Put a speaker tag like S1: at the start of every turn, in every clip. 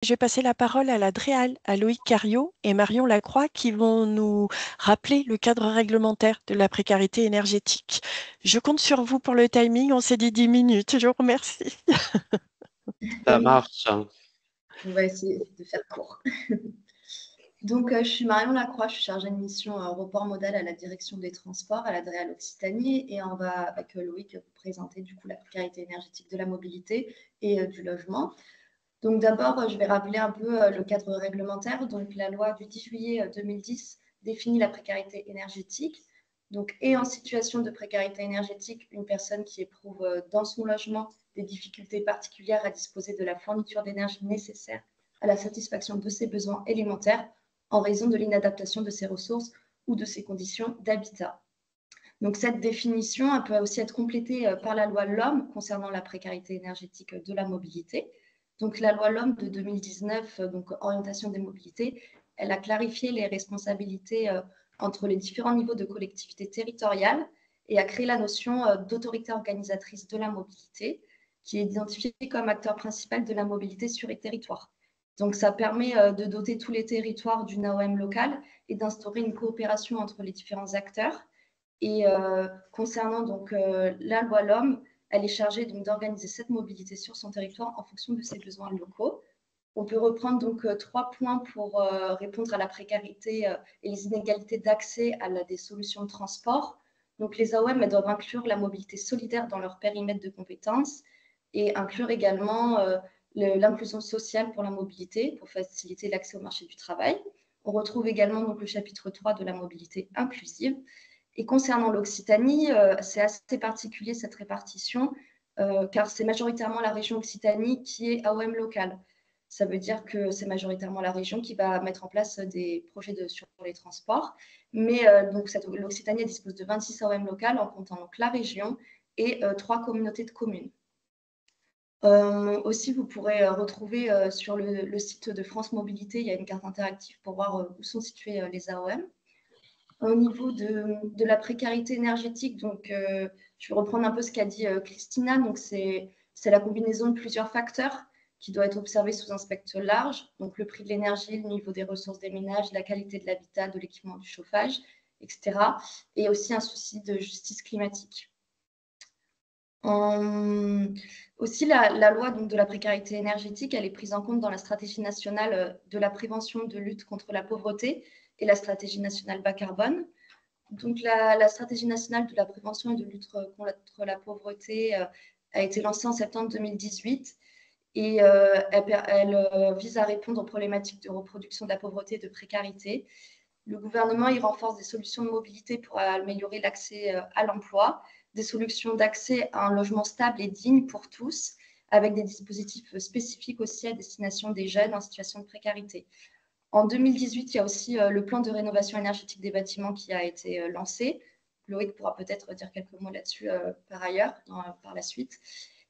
S1: Je vais passer la parole à la DREAL, à Loïc Cariot et Marion Lacroix qui vont nous rappeler le cadre réglementaire de la précarité énergétique. Je compte sur vous pour le timing. On s'est dit 10 minutes. Je vous remercie.
S2: Ça marche.
S3: On va essayer de faire court. Donc, je suis Marion Lacroix, je suis chargée de mission report modal à la direction des transports à la DREAL Occitanie et on va, avec Loïc, vous présenter du coup la précarité énergétique de la mobilité et du logement. Donc, d'abord, je vais rappeler un peu le cadre réglementaire. Donc, la loi du 10 juillet 2010 définit la précarité énergétique. Donc, et en situation de précarité énergétique, une personne qui éprouve dans son logement des difficultés particulières à disposer de la fourniture d'énergie nécessaire à la satisfaction de ses besoins élémentaires en raison de l'inadaptation de ses ressources ou de ses conditions d'habitat. Donc, cette définition elle peut aussi être complétée par la loi LOM concernant la précarité énergétique de la mobilité. Donc, la loi LOM de 2019, donc orientation des mobilités, elle a clarifié les responsabilités entre les différents niveaux de collectivité territoriale et a créé la notion d'autorité organisatrice de la mobilité, qui est identifiée comme acteur principal de la mobilité sur les territoires. Donc, ça permet de doter tous les territoires d'une AOM locale et d'instaurer une coopération entre les différents acteurs. Et concernant donc la loi LOM, elle est chargée d'organiser cette mobilité sur son territoire en fonction de ses besoins locaux. On peut reprendre donc 3 points pour répondre à la précarité et les inégalités d'accès à des solutions de transport. Donc les AOM elles doivent inclure la mobilité solidaire dans leur périmètre de compétences et inclure également l'inclusion sociale pour la mobilité, pour faciliter l'accès au marché du travail. On retrouve également donc le chapitre 3 de la mobilité inclusive. Et concernant l'Occitanie, c'est assez particulier cette répartition, car c'est majoritairement la région Occitanie qui est AOM locale. Ça veut dire que c'est majoritairement la région qui va mettre en place des projets sur les transports. Mais donc l'Occitanie dispose de 26 AOM locales en comptant donc la région et 3 communautés de communes. Aussi, vous pourrez retrouver sur le site de France Mobilité, il y a une carte interactive pour voir où sont situées les AOM. Au niveau de la précarité énergétique, donc je vais reprendre un peu ce qu'a dit Christina. Donc c'est la combinaison de plusieurs facteurs qui doit être observée sous un spectre large. Donc le prix de l'énergie, le niveau des ressources des ménages, la qualité de l'habitat, de l'équipement du chauffage, etc. Et aussi un souci de justice climatique. Aussi, la loi donc, de la précarité énergétique, elle est prise en compte dans la stratégie nationale de la prévention de lutte contre la pauvreté et la stratégie nationale bas carbone. Donc, la stratégie nationale de la prévention et de lutte contre la pauvreté a été lancée en septembre 2018 et elle vise à répondre aux problématiques de reproduction de la pauvreté et de précarité. Le gouvernement il renforce des solutions de mobilité pour améliorer l'accès à l'emploi, des solutions d'accès à un logement stable et digne pour tous, avec des dispositifs spécifiques aussi à destination des jeunes en situation de précarité. En 2018, il y a aussi le plan de rénovation énergétique des bâtiments qui a été lancé. Loïc pourra peut-être dire quelques mots là-dessus par ailleurs, par la suite.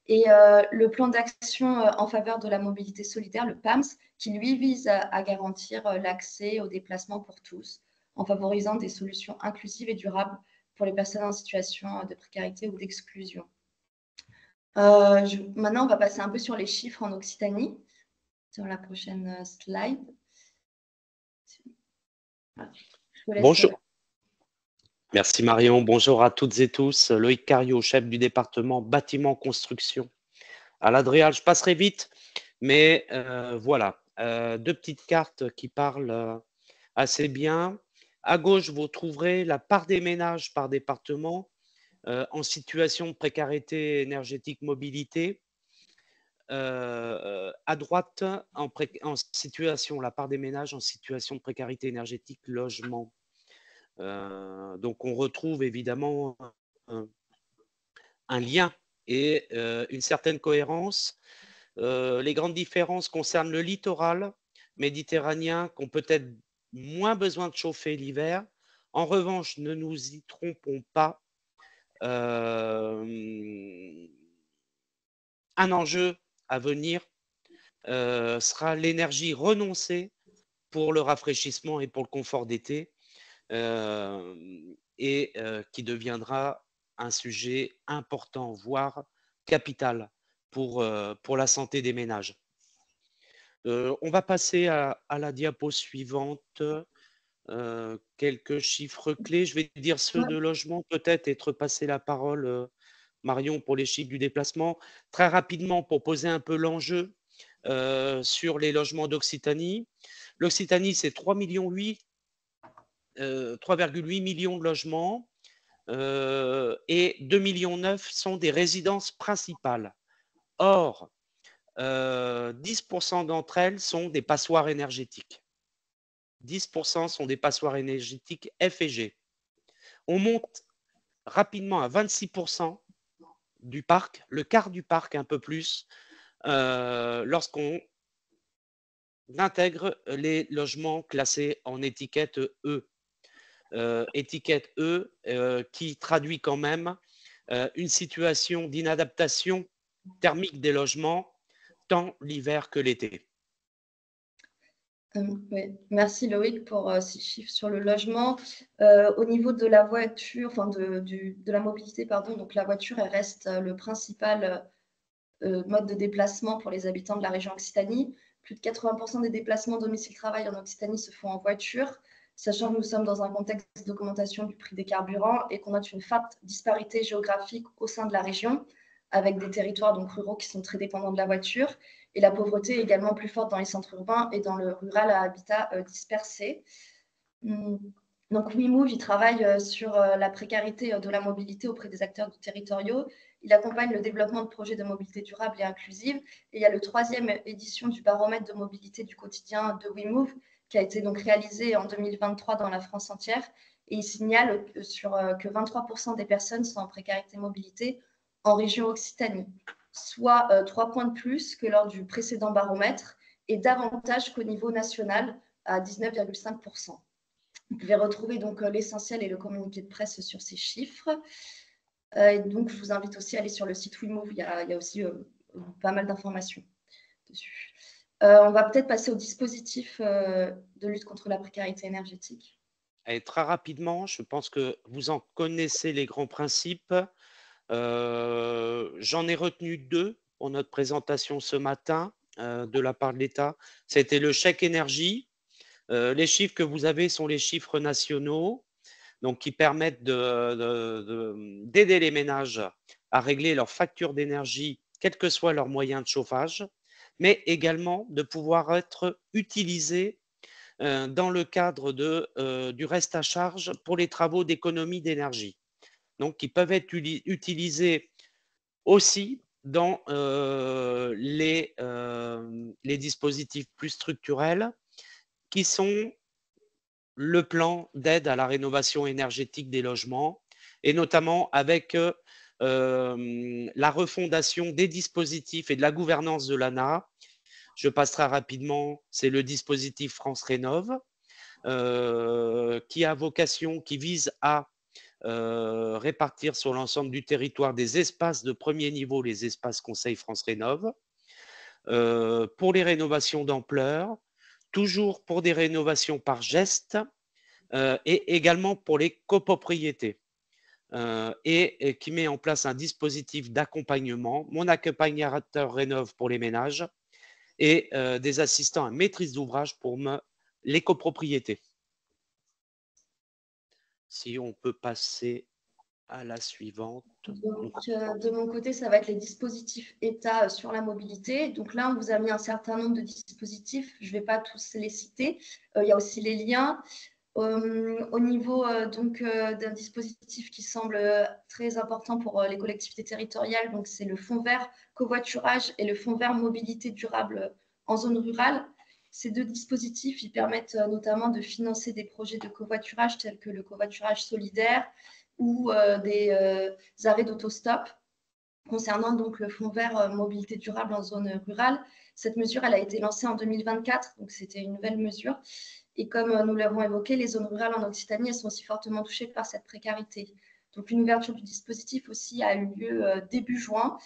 S3: Et le plan d'action en faveur de la mobilité solidaire, le PAMS, qui lui vise à garantir l'accès aux déplacements pour tous, en favorisant des solutions inclusives et durables pour les personnes en situation de précarité ou d'exclusion. Maintenant, on va passer un peu sur les chiffres en Occitanie, sur la prochaine slide.
S2: Bonjour. Merci Marion. Bonjour à toutes et tous. Loïc Cariot, chef du département bâtiment construction à la DREAL. Je passerai vite, mais voilà. 2 petites cartes qui parlent assez bien. À gauche, vous trouverez la part des ménages par département en situation de précarité énergétique mobilité. À droite, en situation, la part des ménages en situation de précarité énergétique logement. Donc, on retrouve évidemment un lien et une certaine cohérence. Les grandes différences concernent le littoral méditerranéen, qui ont peut-être moins besoin de chauffer l'hiver. En revanche, ne nous y trompons pas. Un enjeu à venir sera l'énergie renoncée pour le rafraîchissement et pour le confort d'été. Qui deviendra un sujet important, voire capital pour la santé des ménages. On va passer à la diapo suivante. Quelques chiffres clés. Je vais dire ceux de logement, peut-être, et te repasser la parole, Marion, pour les chiffres du déplacement. Très rapidement, pour poser un peu l'enjeu sur les logements d'Occitanie. L'Occitanie, c'est 3,8 millions de logements et 2,9 millions sont des résidences principales. Or, 10% d'entre elles sont des passoires énergétiques. 10% sont des passoires énergétiques F et G. On monte rapidement à 26% du parc, le quart du parc, un peu plus, lorsqu'on intègre les logements classés en étiquette E. Étiquette E qui traduit quand même une situation d'inadaptation thermique des logements, tant l'hiver que l'été.
S3: Oui. Merci Loïc pour ces chiffres sur le logement. Au niveau de la voiture, enfin de la mobilité, pardon, donc la voiture, elle reste le principal mode de déplacement pour les habitants de la région Occitanie. Plus de 80% des déplacements domicile-travail en Occitanie se font en voiture, sachant que nous sommes dans un contexte d'augmentation du prix des carburants et qu'on note une forte disparité géographique au sein de la région, avec des territoires donc ruraux qui sont très dépendants de la voiture. Et la pauvreté est également plus forte dans les centres urbains et dans le rural à habitat dispersé. Donc WeMove, il travaille sur la précarité de la mobilité auprès des acteurs territoriaux. Il accompagne le développement de projets de mobilité durable et inclusive. Et il y a le 3e édition du baromètre de mobilité du quotidien de WeMove qui a été donc réalisé en 2023 dans la France entière. Et il signale que 23% des personnes sont en précarité mobilité en région Occitanie, soit 3 points de plus que lors du précédent baromètre et davantage qu'au niveau national à 19,5%. Vous pouvez retrouver donc l'essentiel et le communiqué de presse sur ces chiffres. Et donc, je vous invite aussi à aller sur le site WeMove. Il y a aussi pas mal d'informations dessus. On va peut-être passer au dispositif de lutte contre la précarité énergétique.
S2: Et très rapidement, je pense que vous en connaissez les grands principes. J'en ai retenu 2 pour notre présentation ce matin de la part de l'État. C'était le chèque énergie. Les chiffres que vous avez sont les chiffres nationaux, donc qui permettent d'aider les ménages à régler leurs factures d'énergie, quels que soient leurs moyens de chauffage, mais également de pouvoir être utilisés dans le cadre du reste à charge pour les travaux d'économie d'énergie. Donc, qui peuvent être utilisés aussi dans les dispositifs plus structurels qui sont le plan d'aide à la rénovation énergétique des logements et notamment avec la refondation des dispositifs et de la gouvernance de l'ANA. Je passerai rapidement, c'est le dispositif France Rénov qui a vocation, qui vise à répartir sur l'ensemble du territoire des espaces de premier niveau, les espaces Conseil France Rénov, pour les rénovations d'ampleur, toujours pour des rénovations par geste et également pour les copropriétés. Et qui met en place un dispositif d'accompagnement, mon accompagnateur rénov pour les ménages et des assistants à maîtrise d'ouvrage pour les copropriétés. Si on peut passer à la suivante.
S3: Donc, de mon côté, ça va être les dispositifs État sur la mobilité. Donc là, on vous a mis un certain nombre de dispositifs. Je ne vais pas tous les citer. Il y a aussi les liens. Au niveau d'un dispositif qui semble très important pour les collectivités territoriales, donc c'est le fonds vert covoiturage et le fonds vert mobilité durable en zone rurale. Ces 2 dispositifs, ils permettent notamment de financer des projets de covoiturage tels que le covoiturage solidaire ou des arrêts d'autostop. Concernant donc le fonds vert mobilité durable en zone rurale, cette mesure elle a été lancée en 2024, donc c'était une nouvelle mesure. Et comme nous l'avons évoqué, les zones rurales en Occitanie elles sont aussi fortement touchées par cette précarité. Donc une ouverture du dispositif aussi a eu lieu début juin.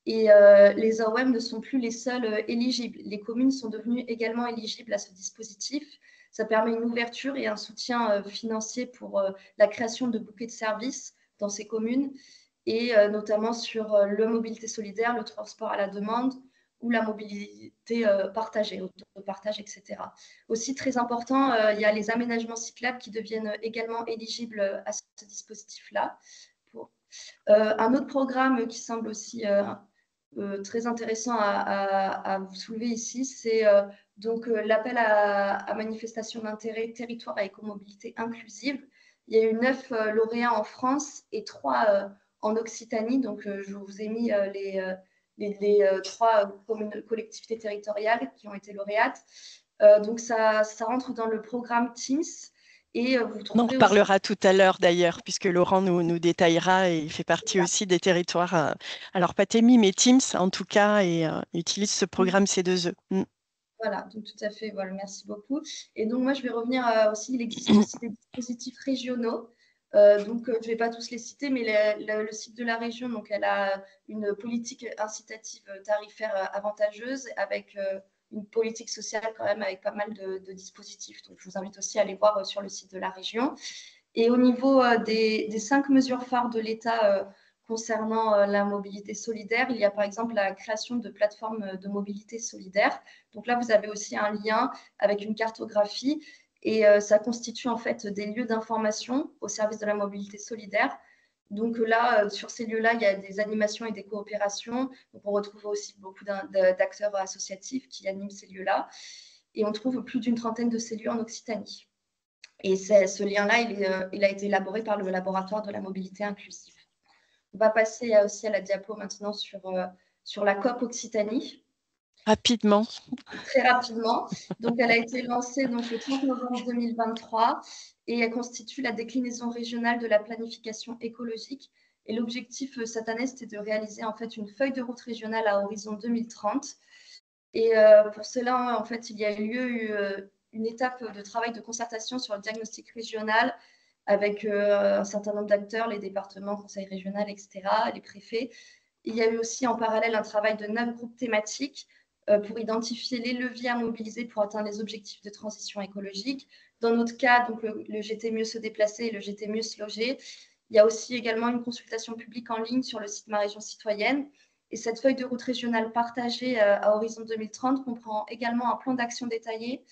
S3: Et les AOM ne sont plus les seuls éligibles. Les communes sont devenues également éligibles à ce dispositif. Ça permet une ouverture et un soutien financier pour la création de bouquets de services dans ces communes et notamment sur le mobilité solidaire, le transport à la demande, ou la mobilité partagée, autopartage, etc. Aussi, très important, il y a les aménagements cyclables qui deviennent également éligibles à ce dispositif-là. Un autre programme qui semble aussi très intéressant à vous soulever ici, c'est donc l'appel à manifestation d'intérêt territoire à écomobilité inclusive. Il y a eu 9 lauréats en France et 3 en Occitanie. Donc, je vous ai mis les 3 collectivités territoriales qui ont été lauréates. Donc, ça rentre dans le programme Teams. Et vous
S1: On en
S3: trouverez aussi...
S1: reparlera tout à l'heure d'ailleurs, puisque Laurent nous détaillera et il fait partie aussi des territoires. Alors, pas TEMI, mais Teams en tout cas, et utilise ce programme C2E.
S3: Voilà, donc tout à fait. Voilà, merci beaucoup. Et donc, moi, je vais revenir aussi. Il existe aussi des dispositifs régionaux. Donc, je ne vais pas tous les citer, mais le site de la région, donc, elle a une politique incitative tarifaire avantageuse avec une politique sociale quand même avec pas mal de dispositifs. Donc, je vous invite aussi à aller voir sur le site de la région. Et au niveau des 5 mesures phares de l'État concernant la mobilité solidaire, il y a par exemple la création de plateformes de mobilité solidaire. Donc là, vous avez aussi un lien avec une cartographie et ça constitue en fait des lieux d'information au service de la mobilité solidaire. Donc là, sur ces lieux-là, il y a des animations et des coopérations. Donc on retrouve aussi beaucoup d'acteurs associatifs qui animent ces lieux-là. Et on trouve plus d'une trentaine de ces lieux en Occitanie. Et ce lien-là, il a été élaboré par le laboratoire de la mobilité inclusive. On va passer aussi à la diapo maintenant sur la COP Occitanie.
S1: Rapidement.
S3: Très rapidement. Donc, elle a été lancée donc, le 30 novembre 2023 et elle constitue la déclinaison régionale de la planification écologique. Et l'objectif cette année, c'était de réaliser en fait une feuille de route régionale à horizon 2030. Et pour cela, en fait, il y a eu une étape de travail de concertation sur le diagnostic régional avec un certain nombre d'acteurs, les départements, conseils régionaux, etc., les préfets. Il y a eu aussi en parallèle un travail de 9 groupes thématiques pour identifier les leviers à mobiliser pour atteindre les objectifs de transition écologique. Dans notre cas, donc le GT Mieux se déplacer et le GT Mieux se loger. Il y a aussi également une consultation publique en ligne sur le site Ma Région Citoyenne. Et cette feuille de route régionale partagée à horizon 2030 comprend également un plan d'action détaillé.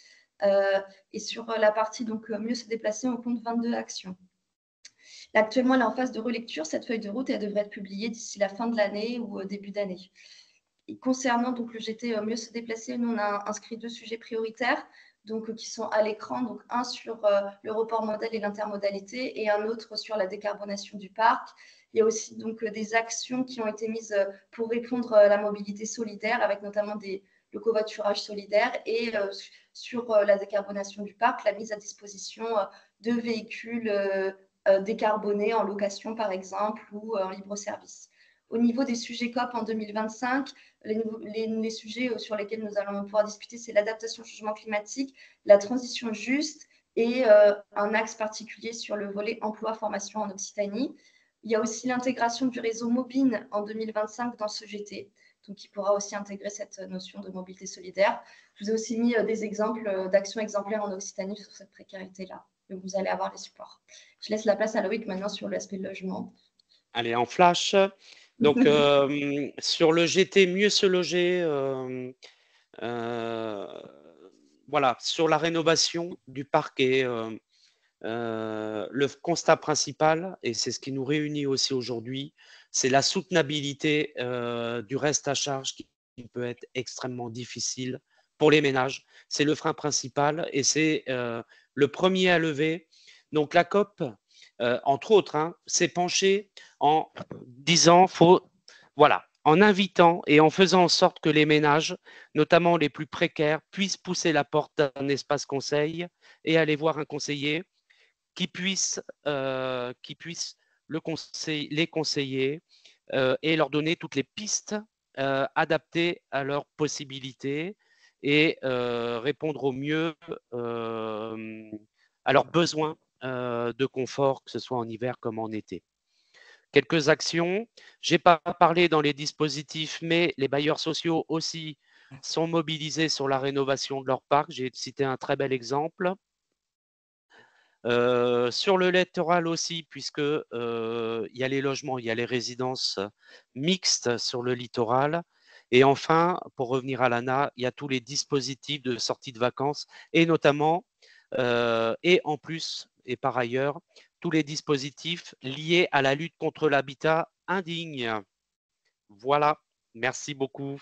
S3: Et sur la partie donc mieux se déplacer, on compte 22 actions. Actuellement, elle est en phase de relecture. Cette feuille de route, elle devrait être publiée d'ici la fin de l'année ou début d'année. Et concernant donc le GT mieux se déplacer, nous on a inscrit 2 sujets prioritaires donc, qui sont à l'écran. Donc un sur le report modal et l'intermodalité et un autre sur la décarbonation du parc. Il y a aussi donc des actions qui ont été mises pour répondre à la mobilité solidaire avec notamment le covoiturage solidaire et sur la décarbonation du parc, la mise à disposition de véhicules décarbonés en location par exemple ou en libre service. Au niveau des sujets COP en 2025, les sujets sur lesquels nous allons pouvoir discuter, c'est l'adaptation au changement climatique, la transition juste et un axe particulier sur le volet emploi-formation en Occitanie. Il y a aussi l'intégration du réseau Mobine en 2025 dans ce GT, donc qui pourra aussi intégrer cette notion de mobilité solidaire. Je vous ai aussi mis des exemples d'actions exemplaires en Occitanie sur cette précarité-là. Donc vous allez avoir les supports. Je laisse la place à Loïc maintenant sur l'aspect logement.
S2: Allez, en flash. Donc, sur le GT Mieux se loger, voilà, sur la rénovation du parc et le constat principal, et c'est ce qui nous réunit aussi aujourd'hui, c'est la soutenabilité du reste à charge qui peut être extrêmement difficile pour les ménages. C'est le frein principal et c'est le premier à lever. Donc la COP, entre autres, s'est penchée en disant, voilà, en invitant et en faisant en sorte que les ménages, notamment les plus précaires, puissent pousser la porte d'un espace conseil et aller voir un conseiller qui puisse les conseiller et leur donner toutes les pistes adaptées à leurs possibilités et répondre au mieux à leurs besoins de confort, que ce soit en hiver comme en été. Quelques actions. Je n'ai pas parlé dans les dispositifs, mais les bailleurs sociaux aussi sont mobilisés sur la rénovation de leur parc. J'ai cité un très bel exemple. Sur le littoral aussi, puisque il y a les logements, il y a les résidences mixtes sur le littoral. Et enfin, pour revenir à l'ANA, il y a tous les dispositifs de sortie de vacances et notamment, et en plus, et par ailleurs, tous les dispositifs liés à la lutte contre l'habitat indigne. Voilà, merci beaucoup.